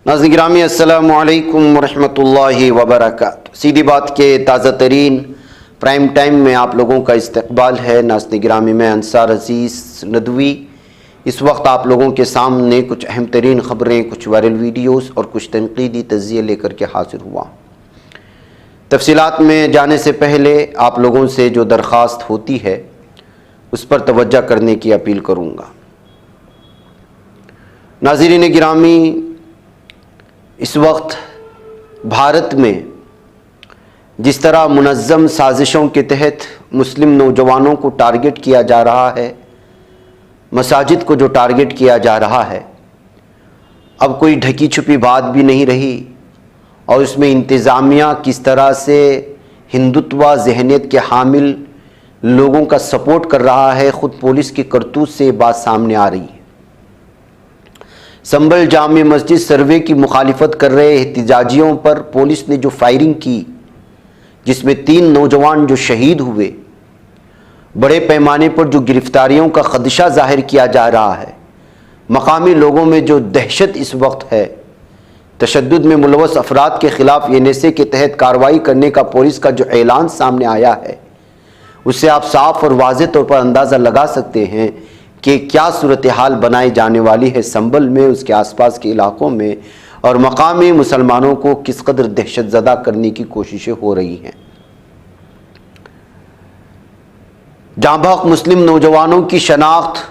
नाज़रीन गिरामी अस्सलामु अलैकुम वरहमतुल्लाहि वबरकातुहू। सीधी बात के ताज़ा तरीन प्राइम टाइम में आप लोगों का इस्तकबाल है। नाज़रीन गिरामी में अंसार अजीज़ नदवी इस वक्त आप लोगों के सामने कुछ अहम तरीन ख़बरें, कुछ वायरल वीडियोस और कुछ तनकीदी तज़िये लेकर के हाजिर हुआ। तफसीलात में जाने से पहले आप लोगों से जो दरख्वास्त होती है उस पर तवज्जो करने की अपील करूँगा। नाज़रीन गिरामी, इस वक्त भारत में जिस तरह मुनज़्ज़म साजिशों के तहत मुस्लिम नौजवानों को टारगेट किया जा रहा है, मसाजिद को जो टारगेट किया जा रहा है, अब कोई ढकी छुपी बात भी नहीं रही और इसमें इंतज़ामिया किस तरह से हिंदुत्व ज़हनियत के हामिल लोगों का सपोर्ट कर रहा है, ख़ुद पुलिस की करतूत से बात सामने आ रही है। संबल जामे मस्जिद सर्वे की मुखालिफत कर रहे एहतिजाजियों पर पुलिस ने जो फायरिंग की, जिसमें 3 नौजवान जो शहीद हुए, बड़े पैमाने पर जो गिरफ्तारियों का खदशा जाहिर किया जा रहा है, मकामी लोगों में जो दहशत इस वक्त है, तशद्दुद में मुलव्वस अफराद के ख़िलाफ़ NSA के तहत कार्रवाई करने का पुलिस का जो ऐलान सामने आया है, उससे आप साफ और वाज़ेह तौर पर अंदाज़ा लगा सकते हैं कि क्या सूरत हाल बनाई जाने वाली है संबल में, उसके आसपास के इलाकों में, और मकामी मुसलमानों को किस कदर दहशत ज़दा करने की कोशिशें हो रही हैं। जांबाक मुस्लिम नौजवानों की शनाख्त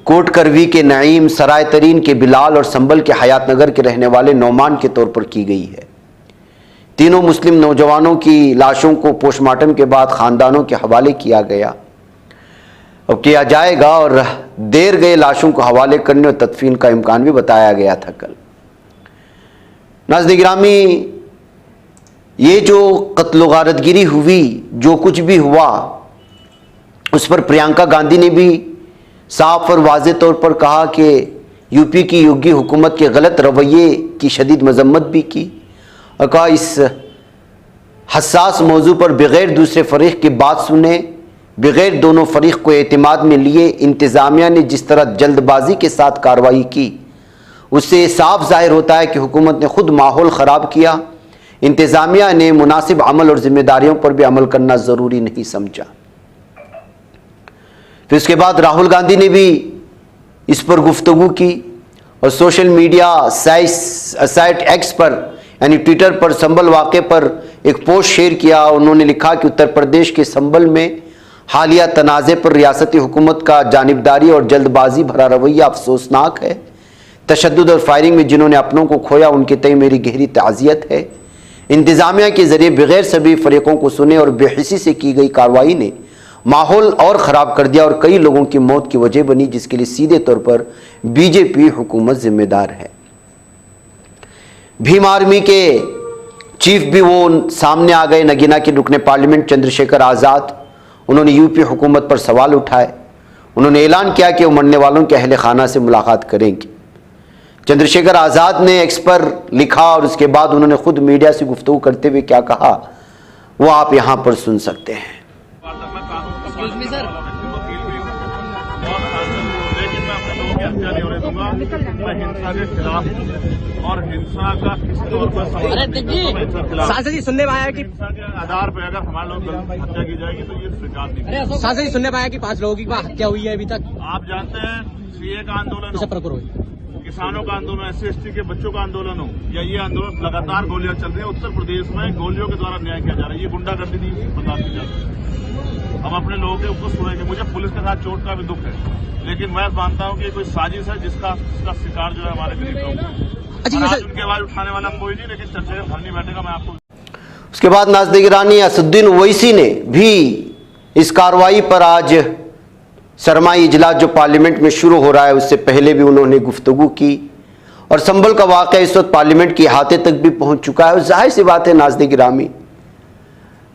कोट करवी के नईम, सराय तरीन के बिलाल और संबल के हयात नगर के रहने वाले नौमान के तौर पर की गई है। तीनों मुस्लिम नौजवानों की लाशों को पोस्टमार्टम के बाद ख़ानदानों के हवाले किया गया और किया जाएगा, और देर गए लाशों को हवाले करने और तदफीन का इम्कान भी बताया गया था कल। नाज़रीन गिरामी, ये जो कत्ल गारतगिरी हुई, जो कुछ भी हुआ, उस पर प्रियंका गांधी ने भी साफ और वाज़ेह तौर पर कहा कि यूपी की योगी हुकूमत के गलत रवैये की शदीद मजम्मत भी की और कहा इस हसास मौजू पर बग़ैर दूसरे फ़रीक़ की बात सुने, बग़ैर दोनों फ़रीक़ को एतमाद में लिए इंतज़ामिया ने जिस तरह जल्दबाजी के साथ कार्रवाई की, उससे साफ ज़ाहिर होता है कि हुकूमत ने ख़ुद माहौल ख़राब किया। इंतज़ामिया ने मुनासिब अमल और ज़िम्मेदारियों पर भी अमल करना ज़रूरी नहीं समझा। फिर उसके बाद राहुल गांधी ने भी इस पर गुफ्तगू की और सोशल मीडिया साइट एक्स पर यानी ट्विटर पर संबल वाक़े पर एक पोस्ट शेयर किया। उन्होंने लिखा कि उत्तर प्रदेश के संबल में हालिया तनाज़े पर रियासती हुकूमत का जानिबदारी और जल्दबाजी भरा रवैया अफसोसनाक है। तशद्दुद और फायरिंग में जिन्होंने अपनों को खोया, उनके तय मेरी गहरी ताज़ियत है। इंतज़ामिया के ज़रिए बग़ैर सभी फ़रीक़ों को सुने और बेहिसी से की गई कार्रवाई ने माहौल और ख़राब कर दिया और कई लोगों की मौत की वजह बनी, जिसके लिए सीधे तौर पर BJP हुकूमत ज़िम्मेदार है। भीम आर्मी के चीफ भी वो सामने आ गए, नगीना के रुकने पार्लियामेंट चंद्रशेखर आज़ाद। उन्होंने यूपी हुकूमत पर सवाल उठाए। उन्होंने ऐलान किया कि वो मरने वालों के अहले खाना से मुलाकात करेंगे। चंद्रशेखर आज़ाद ने एक्स पर लिखा और उसके बाद उन्होंने खुद मीडिया से गुफ्तगू करते हुए क्या कहा, वो आप यहाँ पर सुन सकते हैं। मैं हिंसा के खिलाफ और हिंसा का किसी तौर पर सांसद जी सुनने में आया कि हिंसा के आधार पर अगर हमारे लोग हत्या की जाएगी तो ये स्वीकार नहीं। सांसद जी सुनने में आया कि 5 लोगों की हत्या हुई है अभी तक। आप जानते हैं CA का आंदोलन हो, किसानों का आंदोलन, SC/ST के बच्चों का आंदोलन हो, या ये आंदोलन लगातार गोलियां चल रही है। उत्तर प्रदेश में गोलियों के द्वारा न्याय किया जा रहा है। ये गुंडागर्दी नहीं बर्दाश्त की जाती। हम अपने लोगों के ऊपर सुनेंगे। मुझे पुलिस के साथ चोट का भी दुख है, लेकिन मैं मानता हूं कि कोई साजिश है जिसका शिकार जो है हमारे गरीब लोग। आज उनके आवाज उठाने वाला कोई नहीं, लेकिन चर्चा घर नहीं बैठेगा। मैं आपको उसके बाद नाज़रीन गिरामी, असदुद्दीन ओवैसी ने भी इस कार्रवाई पर आज सरमाई इजलास जो पार्लियामेंट में शुरू हो रहा है उससे पहले भी उन्होंने गुफ्तगू की और संबल का वाक़या इस वक्त पार्लियामेंट के अहाते तक भी पहुंच चुका है। और जाहिर सी बात है नाज़रीन गिरामी,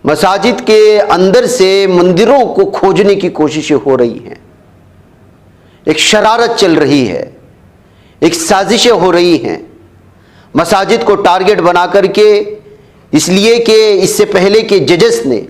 मसाजिद के अंदर से मंदिरों को खोजने की कोशिशें हो रही हैं, एक शरारत चल रही है, एक साजिशें हो रही हैं मसाजिद को टारगेट बना करके, इसलिए कि इससे पहले के जजेस ने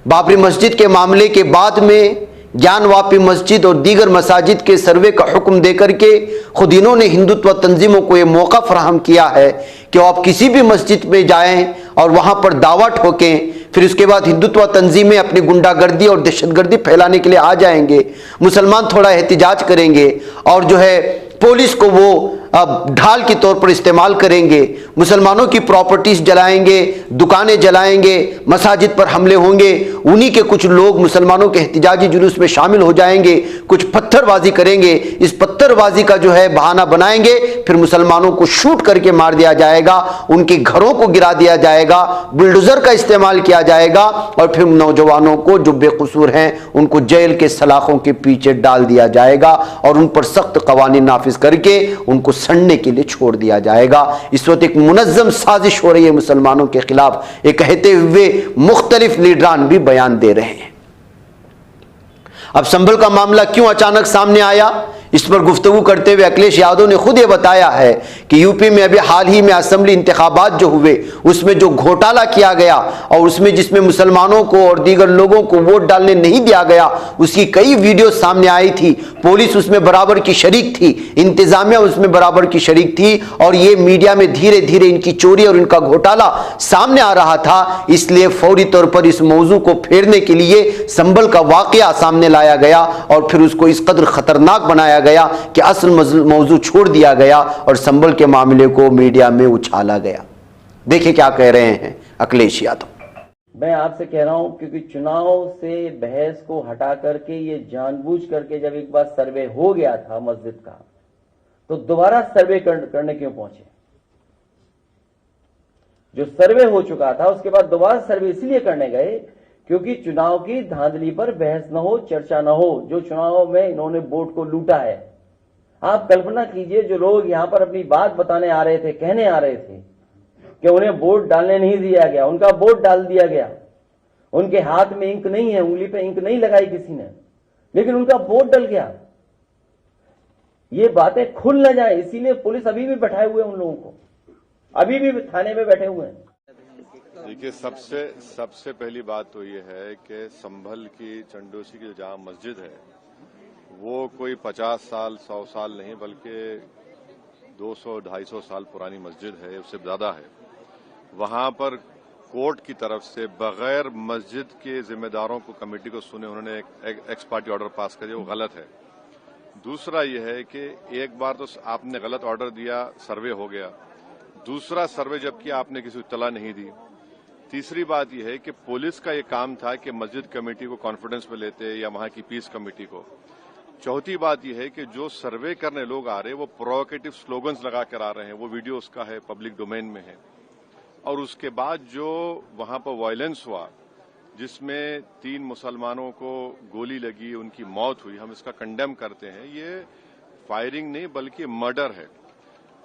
बाबरी मस्जिद के मामले के बाद में ज्ञानवापी मस्जिद और दीगर मसाजिद के सर्वे का हुक्म देकर के खुद इन्होंने हिंदुत्व तंजीमों को यह मौका फराहम किया है कि आप किसी भी मस्जिद में जाएं और वहां पर दावा ठोकें, फिर उसके बाद हिंदुत्व तंजीमें अपनी गुंडागर्दी और दहशतगर्दी फैलाने के लिए आ जाएंगे, मुसलमान थोड़ा एहतिजाज करेंगे और जो है पुलिस को वो ढाल के तौर पर इस्तेमाल करेंगे, मुसलमानों की प्रॉपर्टीज जलाएंगे, दुकानें जलाएंगे, मसाजिद पर हमले होंगे, उन्हीं के कुछ लोग मुसलमानों के एहतिजाजी जुलूस में शामिल हो जाएंगे, कुछ पत्थरबाजी करेंगे, इस पत्थरबाजी का जो है बहाना बनाएंगे, फिर मुसलमानों को शूट करके मार दिया जाएगा, उनके घरों को गिरा दिया जाएगा, बुलडोजर का इस्तेमाल किया जाएगा और फिर नौजवानों को जो बेकसूर हैं उनको जेल के सलाखों के पीछे डाल दिया जाएगा और उन पर सख्त कवानीन नाफिज करके उनको सड़ने के लिए छोड़ दिया जाएगा। इस वक्त एक मुनज्जम साजिश हो रही है मुसलमानों के खिलाफ, ये कहते हुए मुख्तलिफ लीडरान भी बयान दे रहे हैं। अब संभल का मामला क्यों अचानक सामने आया, इस पर गुफ्तगू करते हुए अखिलेश यादव ने खुद ये बताया है कि यूपी में अभी हाल ही में असेंबली इंतखाबात जो हुए उसमें जो घोटाला किया गया और उसमें जिसमें मुसलमानों को और दीगर लोगों को वोट डालने नहीं दिया गया, उसकी कई वीडियो सामने आई थी, पुलिस उसमें बराबर की शरीक थी, इंतजामिया उसमें बराबर की शरीक थी और ये मीडिया में धीरे धीरे इनकी चोरी और इनका घोटाला सामने आ रहा था। इसलिए फौरी तौर पर इस मौजू को फेरने के लिए संभल का वाकया सामने लाया गया और फिर उसको इस कदर खतरनाक बनाया गया कि असल मौजू छोड़ दिया गया और संभल के मामले को मीडिया में उछाला गया। देखिए क्या कह रहे हैं अखिलेश यादव। मैं आपसे कह रहा हूं क्योंकि चुनाव से बहस को हटा करके ये जानबूझ करके जब एक बार सर्वे हो गया था मस्जिद का तो दोबारा सर्वे करने क्यों पहुंचे? जो सर्वे हो चुका था उसके बाद दोबारा सर्वे इसलिए करने गए क्योंकि चुनाव की धांधली पर बहस न हो, चर्चा न हो। जो चुनाव में इन्होंने वोट को लूटा है, आप कल्पना कीजिए जो लोग यहां पर अपनी बात बताने आ रहे थे, कहने आ रहे थे कि उन्हें वोट डालने नहीं दिया गया, उनका वोट डाल दिया गया, उनके हाथ में इंक नहीं है, उंगली पे इंक नहीं लगाई किसी ने, लेकिन उनका वोट डल गया। ये बातें खुल न जाए इसीलिए पुलिस अभी भी बैठाए हुए उन लोगों को, अभी भी थाने में बैठे हुए हैं। देखिए, सबसे पहली बात तो ये है कि संभल की चंडोसी की जहाँ मस्जिद है वो कोई 50 साल 100 साल नहीं बल्कि 200-250 साल पुरानी मस्जिद है, उससे ज्यादा है। वहां पर कोर्ट की तरफ से बगैर मस्जिद के जिम्मेदारों को, कमेटी को सुने उन्होंने एक एक्स पार्टी ऑर्डर पास कर दिया, वो गलत है। दूसरा ये है कि एक बार तो आपने गलत ऑर्डर दिया, सर्वे हो गया, दूसरा सर्वे जब किया आपने किसी को इत्तला नहीं दी। तीसरी बात यह है कि पुलिस का ये काम था कि मस्जिद कमेटी को कॉन्फिडेंस में लेते या वहां की पीस कमेटी को। चौथी बात यह है कि जो सर्वे करने लोग आ रहे हैं वो प्रोवोकेटिव स्लोगन्स लगा कर आ रहे हैं, वो वीडियो उसका है, पब्लिक डोमेन में है। और उसके बाद जो वहां पर वायलेंस हुआ जिसमें 3 मुसलमानों को गोली लगी, उनकी मौत हुई, हम इसका कंडेम करते हैं। ये फायरिंग नहीं बल्कि मर्डर है।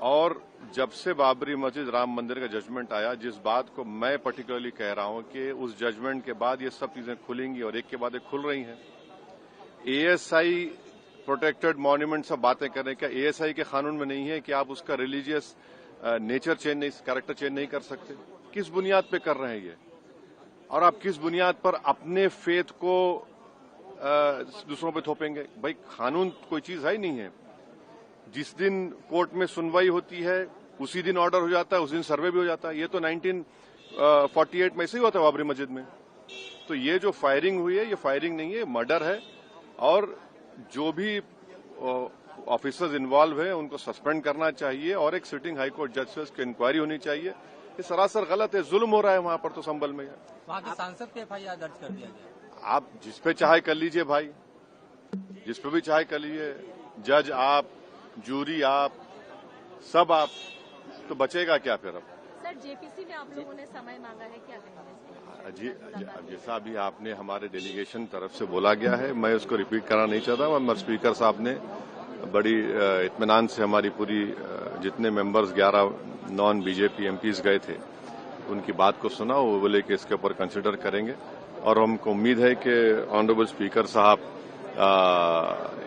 और जब से बाबरी मस्जिद राम मंदिर का जजमेंट आया, जिस बात को मैं पर्टिकुलरली कह रहा हूं कि उस जजमेंट के बाद ये सब चीजें खुलेंगी और एक के बाद एक खुल रही हैं। एएसआई प्रोटेक्टेड मॉन्यूमेंट सब बातें कर रहे हैं, क्या एएसआई के कानून में नहीं है कि आप उसका रिलीजियस नेचर चेंज नहीं, कैरेक्टर चेंज नहीं कर सकते? किस बुनियाद पे कर रहे हैं ये? और आप किस बुनियाद पर अपने फेथ को दूसरों पे थोपेंगे? भाई कानून कोई चीज है ही नहीं है। जिस दिन कोर्ट में सुनवाई होती है उसी दिन ऑर्डर हो जाता है, उस दिन सर्वे भी हो जाता है। ये तो 1948 में ऐसे ही हुआ था बाबरी मस्जिद में। तो ये जो फायरिंग हुई है ये फायरिंग नहीं है, मर्डर है। और जो भी ऑफिसर्स इन्वॉल्व है उनको सस्पेंड करना चाहिए और एक सिटिंग हाईकोर्ट जज से उसकी इंक्वायरी होनी चाहिए। ये सरासर गलत है, जुल्म हो रहा है वहां पर। तो संभल में वहां के सांसद पे एफआईआर दर्ज कर दिया गया। आप जिस पे चाहे कर लीजिए भाई, जिस पे भी चाहे कर लीजिए, जज आप, जूरी आप, सब आप, तो बचेगा क्या फिर? अब सर जेपीसी में आप लोगों ने समय मांगा है, क्या कहेंगे? जी, जैसा अभी आपने हमारे डेलीगेशन तरफ से बोला गया है, मैं उसको रिपीट करना नहीं चाहता। मगर स्पीकर साहब ने बड़ी इत्मीनान से हमारी पूरी जितने मेंबर्स 11 नॉन बीजेपी एमपीज गए थे उनकी बात को सुना। वो बोले कि इसके ऊपर कंसिडर करेंगे और हमको उम्मीद है कि ऑनरेबल स्पीकर साहब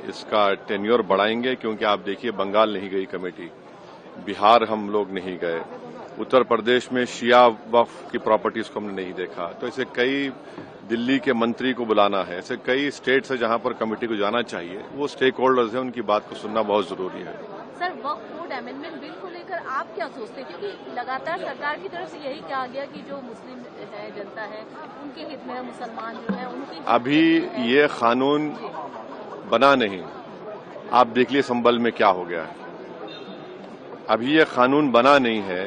इसका टेन्योर बढ़ाएंगे। क्योंकि आप देखिए, बंगाल नहीं गई कमेटी, बिहार हम लोग नहीं गए, उत्तर प्रदेश में शिया वक्फ की प्रॉपर्टीज को हमने नहीं देखा। तो ऐसे कई दिल्ली के मंत्री को बुलाना है, ऐसे कई स्टेट्स है जहां पर कमेटी को जाना चाहिए। वो स्टेक होल्डर्स हैं, उनकी बात को सुनना बहुत जरूरी है। सर, वक्फ बोर्ड अमेंडमेंट बिल को लेकर आप क्या सोचते हैं? क्योंकि लगातार सरकार की तरफ से यही कहा गया कि जो मुस्लिम है, जनता है, उनके हित में, मुसलमान जो है उनकी अभी ये कानून बना नहीं। आप देख लिए संभल में क्या हो गया है। अभी ये कानून बना नहीं है।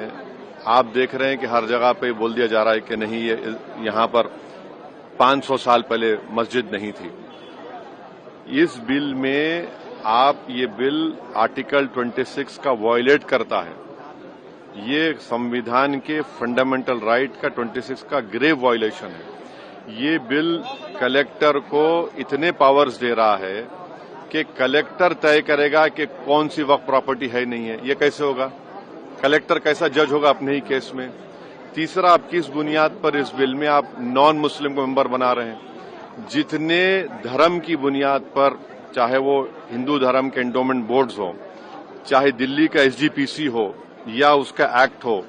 आप देख रहे हैं कि हर जगह पे बोल दिया जा रहा है कि नहीं, ये यहां पर 500 साल पहले मस्जिद नहीं थी। इस बिल में ये बिल आर्टिकल 26 का वायलेट करता है। ये संविधान के फंडामेंटल राइट का 26 का ग्रेव वायलेशन है। ये बिल कलेक्टर को इतने पावर्स दे रहा है कि कलेक्टर तय करेगा कि कौन सी वक्फ प्रॉपर्टी है नहीं है। ये कैसे होगा? कलेक्टर कैसा जज होगा अपने ही केस में? तीसरा, आप किस बुनियाद पर इस बिल में आप नॉन मुस्लिम को मेंबर बना रहे हैं? जितने धर्म की बुनियाद पर, चाहे वो हिंदू धर्म के एंडोमेंट बोर्ड्स हो, चाहे दिल्ली का एसजीपीसी हो या उसका एक्ट हो,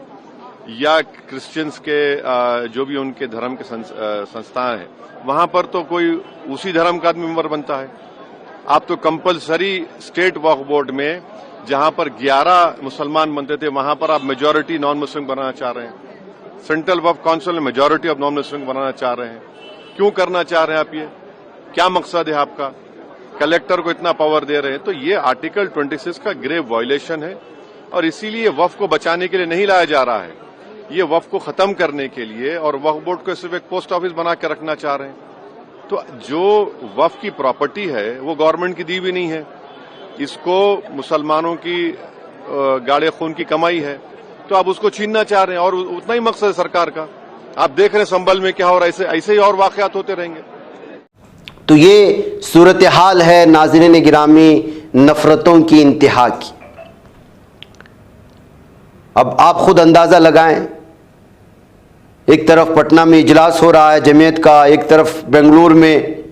या क्रिश्चियंस के जो भी उनके धर्म के संस्थाएं हैं, वहां पर तो कोई उसी धर्म का आदमी मेंबर बनता है। आप तो कंपलसरी स्टेट वक्फ बोर्ड में जहां पर 11 मुसलमान बनते थे, वहां पर आप मेजॉरिटी नॉन मुस्लिम बनाना चाह रहे हैं। सेंट्रल वक्फ काउंसिल में मेजॉरिटी ऑफ नॉन मुस्लिम बनाना चाह रहे हैं। क्यों करना चाह रहे हैं आप? ये क्या मकसद है आपका? कलेक्टर को इतना पावर दे रहे हैं। तो ये आर्टिकल 26 का ग्रेव वायलेशन है और इसीलिए वक्फ को बचाने के लिए नहीं लाया जा रहा है। ये वक्फ को खत्म करने के लिए, और वक्फ बोर्ड को सिर्फ एक पोस्ट ऑफिस बना के रखना चाह रहे हैं। तो जो वक्फ की प्रॉपर्टी है वो गवर्नमेंट की दी भी नहीं है, इसको मुसलमानों की गाड़े खून की कमाई है, तो आप उसको छीनना चाह रहे हैं। और उतना ही मकसद है सरकार का। आप देख रहे हैं संभल में क्या हो रहा है। ऐसे ही और वाकयात होते रहेंगे। तो ये सूरत हाल है नाज़रीन गिरामी, नफरतों की इंतहा की। अब आप खुद अंदाजा लगाएं, एक तरफ पटना में इजलास हो रहा है जमीयत का, एक तरफ बेंगलुरु में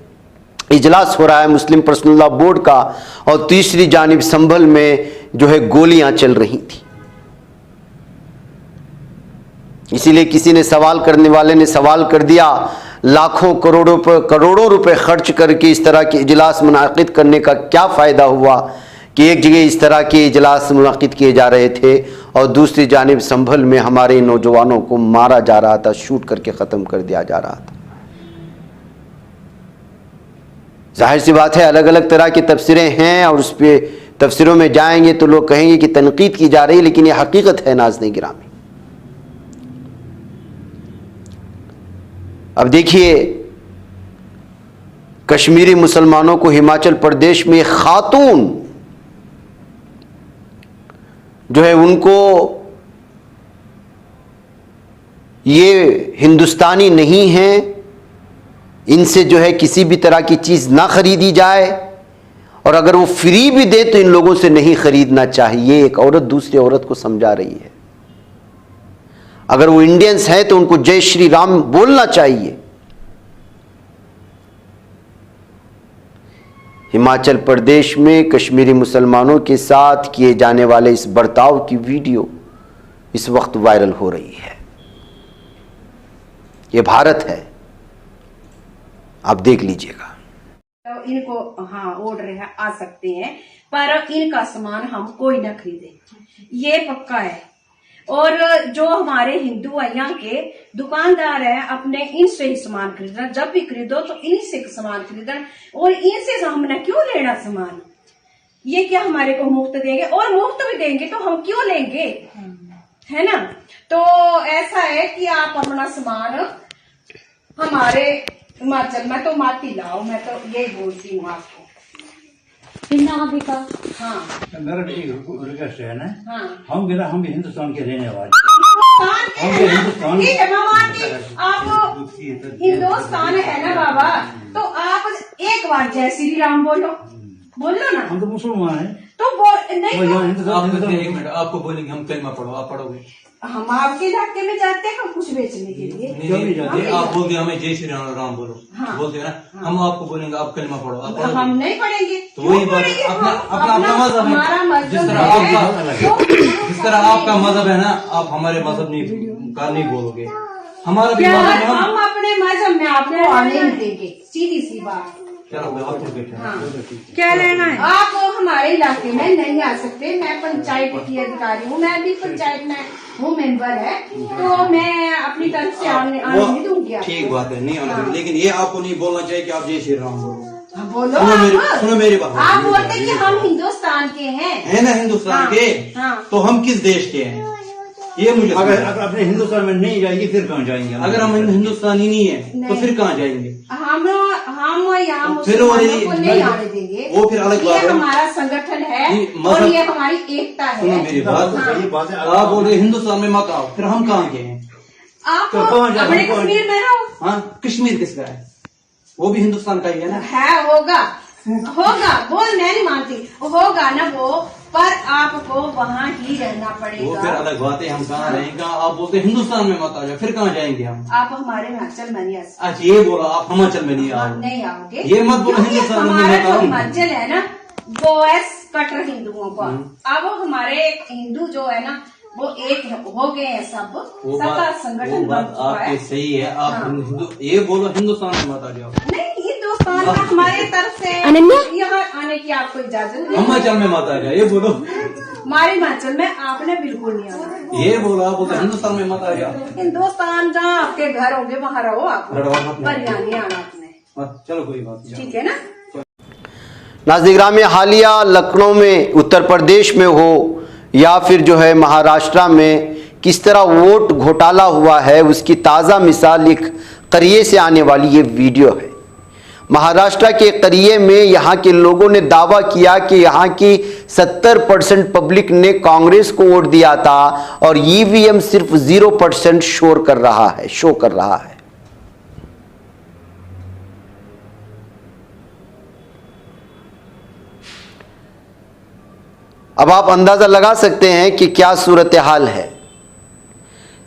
इजलास हो रहा है मुस्लिम पर्सनल लॉ बोर्ड का, और तीसरी जानिब संभल में जो है गोलियां चल रही थी। इसीलिए किसी ने सवाल करने वाले ने सवाल कर दिया, लाखों करोड़ों रुपए खर्च करके इस तरह के इजलास मुनाकिद करने का क्या फ़ायदा हुआ कि एक जगह इस तरह के इजलास मुनाकिद किए जा रहे थे और दूसरी जानिब संभल में हमारे नौजवानों को मारा जा रहा था, शूट करके ख़त्म कर दिया जा रहा था। जाहिर सी बात है अलग अलग तरह की तफसीरें हैं और उस पर तफसीरों में जाएंगे तो लोग कहेंगे कि तनकीद की जा रही है, लेकिन यह हकीकत है नाज़रीन गिरामी। अब देखिए, कश्मीरी मुसलमानों को हिमाचल प्रदेश में खातून जो है उनको ये हिंदुस्तानी नहीं है, इनसे जो है किसी भी तरह की चीज़ ना खरीदी जाए, और अगर वो फ्री भी दे तो इन लोगों से नहीं खरीदना चाहिए। एक औरत दूसरी औरत को समझा रही है। अगर वो इंडियंस है तो उनको जय श्री राम बोलना चाहिए। हिमाचल प्रदेश में कश्मीरी मुसलमानों के साथ किए जाने वाले इस बर्ताव की वीडियो इस वक्त वायरल हो रही है। ये भारत है, आप देख लीजिएगा। तो इनको ऑर्डर आ सकते हैं, पर इनका सामान हम कोई न खरीदे, ये पक्का है। और जो हमारे हिंदू यहाँ के दुकानदार हैं, अपने इनसे ही सामान खरीदना, जब भी खरीदो तो इन्हीं से सामान खरीदना, और इनसे हमने क्यों लेना सामान? ये क्या हमारे को मुफ्त देंगे? और मुफ्त भी देंगे तो हम क्यों लेंगे, है ना? तो ऐसा है कि आप अपना सामान हमारे हिमाचल में तो माती लाओ, मैं तो यही बोलती हूँ आपको। हाँ, मेरा एक रिक्वेस्ट है ना, हाँ, हम भी हिंदुस्तान के रहने वाले, ठीक है बाबा, आप हिंदुस्तान है ना बाबा, तो आप एक बार जय श्री राम बोलो ना। हम तो मुसलमान हैं, तो नहीं, एक मिनट, आपको बोलेंगे हम कलमा पढ़ो, आप पढ़ोगे? हम आपके इलाके में जाते हैं कुछ बेचने के लिए? नहीं, आप बोलते हमें जय श्री राम बोलो, हाँ, बोलते हैं ना, हम आपको बोलेंगे आप कलमा पढ़ो, आप पढ़ोगे? हम नहीं पढ़ेंगे। तो वही बात, अपना मजहब है, जिस तरह आपका मजहब है ना, आप हमारे मजहब का नहीं बोलोगे। हमारा भी मजहब है, अपने मजहब में आपको आने नहीं देंगे, सीधी सी बात। हाँ। क्या लेना है? आप हमारे इलाके में नहीं आ सकते। मैं पंचायत की अधिकारी हूँ, मैं भी पंचायत में हूँ, मेंबर है, तो मैं अपनी तरफ से आने नहीं दूंगी आपको। ठीक बात है, नहीं आने दूंगी, लेकिन ये आपको नहीं बोलना चाहिए कि आप जय श्री राम बोलो। बोलो, सुनो मेरी बात। आप बोलते कि हम हिंदुस्तान के हैं, है ना हिंदुस्तान के, तो हम किस देश के हैं ये मुझे अगर अपने हिंदुस्तान में नहीं जाएगी फिर कहाँ जाएंगे? अगर हम हिंदुस्तानी नहीं है तो फिर कहाँ जाएंगे? हम यहाँ फिर वो मुसलमानों को नहीं आने देंगे। वो फिर अलग बात ये है। हमारा संगठन है और ये हमारी एकता है। सुनो मेरी बात, आप बोल रहे हिंदुस्तान में मत आओ, फिर हम कहाँ के हैं? आप अपने कश्मीर में रहो। हाँ, कश्मीर किसका है? वो भी हिंदुस्तान का ही है ना? है, होगा, बोल मैं नहीं मानती, होगा ना वो, पर आपको वहाँ ही रहना पड़ेगा। वो फिर अलग बात है, हम कहाँ रहेंगे? आप बोलते हिंदुस्तान में मत आ जाओ, फिर कहाँ जाएंगे हम? आप हमारे हिमाचल में नहीं आ सकते। अच्छा ये बोला आप हिमाचल में नहीं आओगे? नहीं आओगे, ये मत बोलो हिंदुस्तान में हमारा मत आओ। हिमाचल है ना, वो है कट्टर हिंदुओं का। अब हमारे हिंदू जो है ना, वो एक हो गए हैं, सबका संगठन बन चुका है। आपकी सही है, आप हिंदू ये बोलो हिंदुस्तान में मत आ जाओ। नहीं, हिंदुस्तान का हमारे तरफ से यहाँ आने की आपको इजाजत नहीं। हिमाचल में मत आ जाओ, ये बोलो। हमारे हिमाचल में आपने बिल्कुल नहीं आना। ये बोला आप बोलते हिंदुस्तान में मत आ जाओ। हिंदुस्तान जहाँ आपके घर होंगे वहाँ रहो आप, पर यहाँ नहीं आना आपने। चलो कोई बात नहीं, ठीक है ना। नाज़रीन, हालिया लखनऊ में, उत्तर प्रदेश में हो या फिर जो है महाराष्ट्र में किस तरह वोट घोटाला हुआ है उसकी ताज़ा मिसाल एक करिए से आने वाली ये वीडियो है। महाराष्ट्र के करिए में यहाँ के लोगों ने दावा किया कि यहाँ की 70% पब्लिक ने कांग्रेस को वोट दिया था और ईवीएम सिर्फ 0% शो कर रहा है। अब आप अंदाजा लगा सकते हैं कि क्या सूरत हाल है।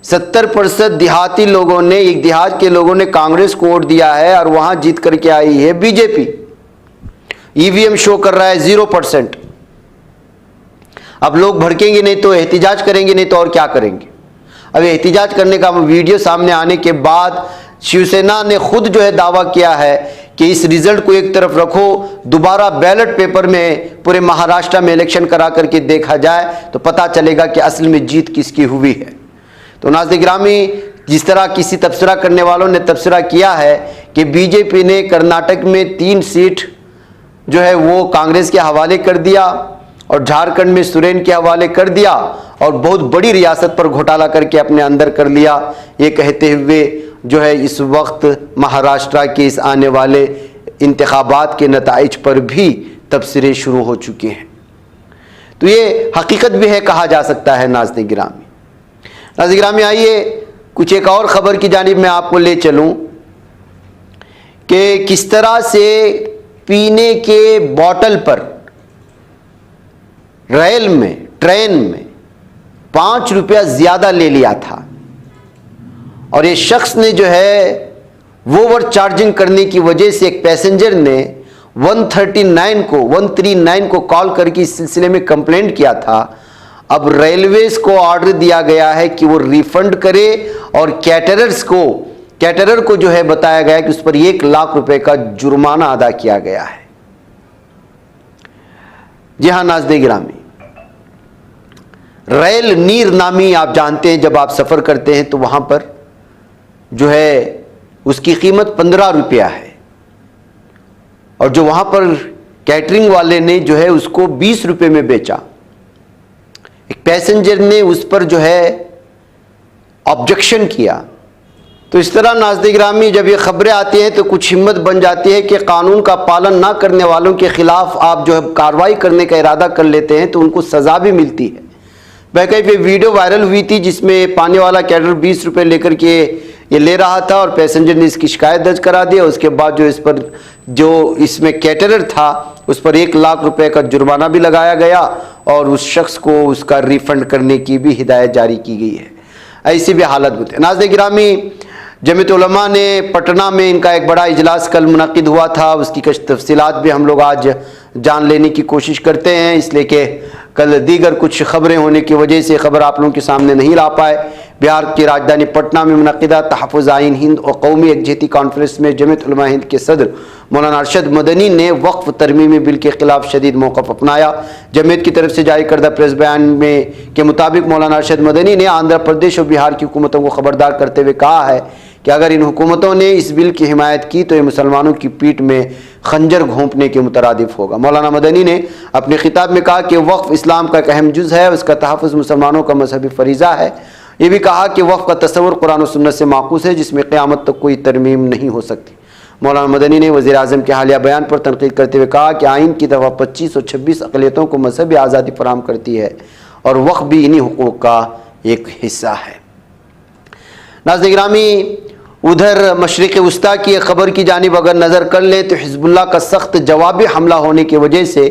70% देहाती लोगों ने, एक देहात के लोगों ने कांग्रेस को वोट दिया है और वहां जीत करके आई है बीजेपी। ईवीएम शो कर रहा है 0%। अब लोग भड़केंगे नहीं तो एहतिजाज करेंगे, नहीं तो और क्या करेंगे। अब एहतिजाज करने का वीडियो सामने आने के बाद शिवसेना ने खुद जो है दावा किया है कि इस रिजल्ट को एक तरफ रखो, दोबारा बैलेट पेपर में पूरे महाराष्ट्र में इलेक्शन करा करके देखा जाए तो पता चलेगा कि असल में जीत किसकी हुई है। तो नाज़रीन गिरामी, जिस तरह किसी तबसरा करने वालों ने तबसरा किया है कि बीजेपी ने कर्नाटक में 3 सीट जो है वो कांग्रेस के हवाले कर दिया और झारखंड में सुरेन के हवाले कर दिया और बहुत बड़ी रियासत पर घोटाला करके अपने अंदर कर लिया, ये कहते हुए जो है इस वक्त महाराष्ट्र के इस आने वाले इंतखाबात के नताइज पर भी तबसरे शुरू हो चुके हैं। तो ये हकीकत भी है, कहा जा सकता है। नाज़रीन गिरामी, आइए कुछ एक और ख़बर की जानिब मैं आपको ले चलूं कि किस तरह से पीने के बोतल पर रेल में, ट्रेन में 5 रुपया ज़्यादा ले लिया था और ये शख्स ने जो है वो ओवर चार्जिंग करने की वजह से एक पैसेंजर ने 139 को कॉल करके इस सिलसिले में कंप्लेंट किया था। अब रेलवेज को ऑर्डर दिया गया है कि वो रिफंड करे और कैटरर को जो है बताया गया कि उस पर 1 लाख रुपए का जुर्माना अदा किया गया है। जी हाँ नाज़रीन गिरामी, रेल नीर नामी आप जानते हैं, जब आप सफ़र करते हैं तो वहाँ पर जो है उसकी कीमत 15 रुपया है और जो वहाँ पर कैटरिंग वाले ने जो है उसको 20 रुपये में बेचा। एक पैसेंजर ने उस पर जो है ऑब्जेक्शन किया। तो इस तरह नाज़रीन गिरामी, जब ये खबरें आती हैं तो कुछ हिम्मत बन जाती है कि कानून का पालन ना करने वालों के खिलाफ आप जो है कार्रवाई करने का इरादा कर लेते हैं तो उनको सज़ा भी मिलती है। वह कहीं पे वीडियो वायरल हुई थी जिसमें पानी वाला कैटर 20 रुपये लेकर के ये ले रहा था और पैसेंजर ने इसकी शिकायत दर्ज करा दिया। उसके बाद जो इस पर जो इसमें कैटरर था उस पर 1 लाख रुपए का जुर्माना भी लगाया गया और उस शख्स को उसका रिफंड करने की भी हिदायत जारी की गई है। ऐसी भी हालत होती है। नाज़रीन गिरामी, जमीयत उलमा ने पटना में इनका एक बड़ा इजलास कल मुनक़िद हुआ था, उसकी कुछ तफसीलात भी हम लोग आज जान लेने की कोशिश करते हैं, इसलिए कि कल दीगर कुछ खबरें होने की वजह से खबर आप लोगों के सामने नहीं ला पाए। बिहार की राजधानी पटना में मुनक़िदा तहफ़्फ़ुज़ आइन हिंद और कौमी यकजहती कॉन्फ्रेंस में जमीयत उलमा हिंद के सदर मौलाना अरशद मदनी ने वक्फ तरमीमी बिल के खिलाफ शदीद मौक़िफ़ अपनाया। जमीयत की तरफ से जारी करदा प्रेस बयान में के मुताबिक मौलाना अरशद मदनी ने आंध्र प्रदेश और बिहार की हुकूमतों को खबरदार करते हुए कहा है कि अगर इन हुकूमतों ने इस बिल की हिमायत की तो ये मुसलमानों की पीठ में खंजर घोंपने के मुतरादिफ होगा। मौलाना मदनी ने अपने खिताब में कहा कि वक्फ इस्लाम का एक अहम जुज़ है, उसका तहफ़्फ़ुज़ मुसलमानों का मजहबी फ़रीज़ा है। ये भी कहा कि वक्फ का तस्वुर कुरान और सुन्नत से माकूस है, जिसमें क़यामत तक कोई तरमीम नहीं हो सकती। मौलाना मदनी ने वज़ीर आज़म के हालिया बयान पर तनक़ीद करते हुए कहा कि आइन की दफ़ा 25 और 26 अक़लियतों को मजहबी आज़ादी फराहम करती है और वक्फ भी इन्हीं हुकूक़ का एक हिस्सा है। नाज़रीन गिरामी, उधर मशरिक़ वस्ता की एक खबर की जानिब अगर नज़र कर लें तो हिज़्बुल्लाह का सख्त जवाबी हमला होने की वजह से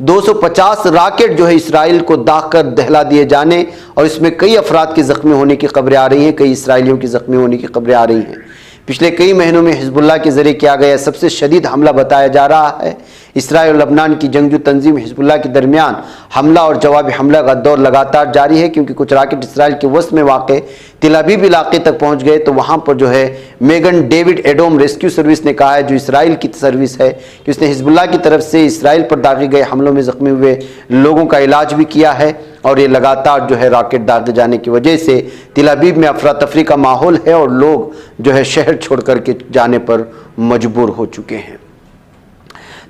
250 राकेट जो है इसराइल को दाग कर दहला दिए जाने और इसमें कई अफराद के ज़ख्मी होने की खबरें आ रही हैं, कई इसराइलियों की ज़ख्मी होने की खबरें आ रही हैं। पिछले कई महीनों में हिज़्बुल्लाह के ज़रिए किया गया सबसे शदीद हमला बताया जा रहा है। इसराइल और लबनान की जंगजू तंजीम हिज़्बुल्लाह के दरमियान हमला और जवाबी हमला का दौर लगातार जारी है, क्योंकि कुछ राकेट इसराइल के वस्त में वाक़े तिल अबीब इलाके तक पहुँच गए तो वहाँ पर जो है Megan David Adom rescue service ने कहा है, जो इसराइल की सर्विस है, कि उसने हिज़्बुल्लाह की तरफ से इसराइल पर दागे गए हमलों में ज़ख्मी हुए लोगों का इलाज भी किया है और ये लगातार जो है राकेट दागे जाने की वजह से तिल अबीब में अफरा तफरी का माहौल है और लोग जो है शहर छोड़ करके जाने पर मजबूर हो चुके हैं।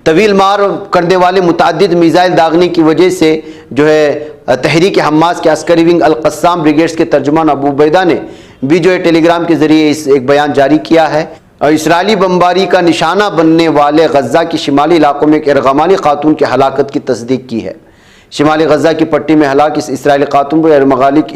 तवील मार करने वाले मुतादिद मिसाइल दागने की वजह से जो है तहरीक हमास के अस्करी विंग अल-क़स्साम ब्रिगेड्स के तर्जुमान अबू उबैदा ने भी जो है टेलीग्राम के ज़रिए एक बयान जारी किया है और इसराइली बमबारी का निशाना बनने वाले गज़ा के शिमाली इलाकों में एक इरग़माली खातून की हलाकत की तस्दीक की है। शिमाली गज़ा की पट्टी में हलाक इस इसराइली खातून पर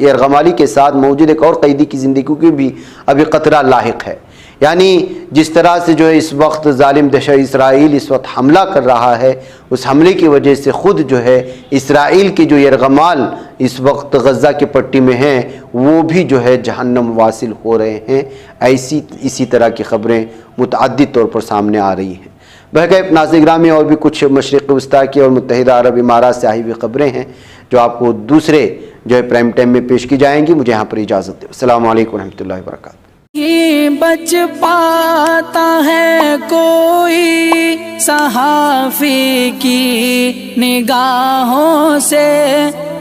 इरग़माली के साथ मौजूद एक और कैदी की ज़िंदगी की भी अभी ख़तरा लाहिक है। यानी जिस तरह से जो है इस वक्त जालिम दशा इसराइल इस वक्त हमला कर रहा है, उस हमले की वजह से ख़ुद जो है इसराइल के जो यरगमाल इस वक्त गज़ा की पट्टी में हैं वो भी जो है जहन्नम वासिल हो रहे हैं। इसी तरह की खबरें मुतअद्दिद तौर पर सामने आ रही हैं। बहरकैफ नाज़रीन गिरामी, और भी कुछ मशरिक़ वस्ता की और मुत्तहिदा अरब इमारात से आई हुई खबरें हैं जो आपको दूसरे जो है प्राइम टाइम में पेश की जाएंगी। मुझे यहाँ पर इजाज़त दें। अस्सलामु अलैकुम रहमतुल्लाहि व बरकातहू। ये बच पाता है कोई सहाफ़ी की निगाहों से,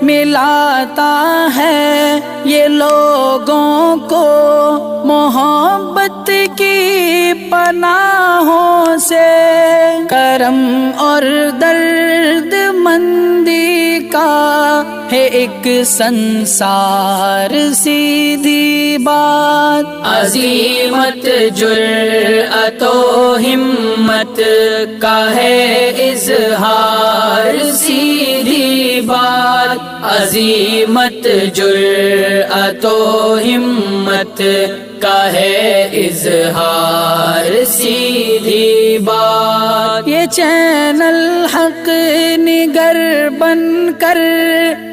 मिलाता है ये लोगों को मोहब्बत की पनाहों से। करम और दर्द मंदी का है एक संसार सीधी बात, अज़ीमत जुर्अतो हिम्मत का है इज़हार सीधी बात, अज़ीमत जुर्अतो हिम्मत का है इज़हार सीधी बात। ये चैनल हक निगर बनकर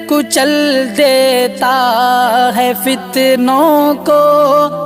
कुचल देता है फितनों को,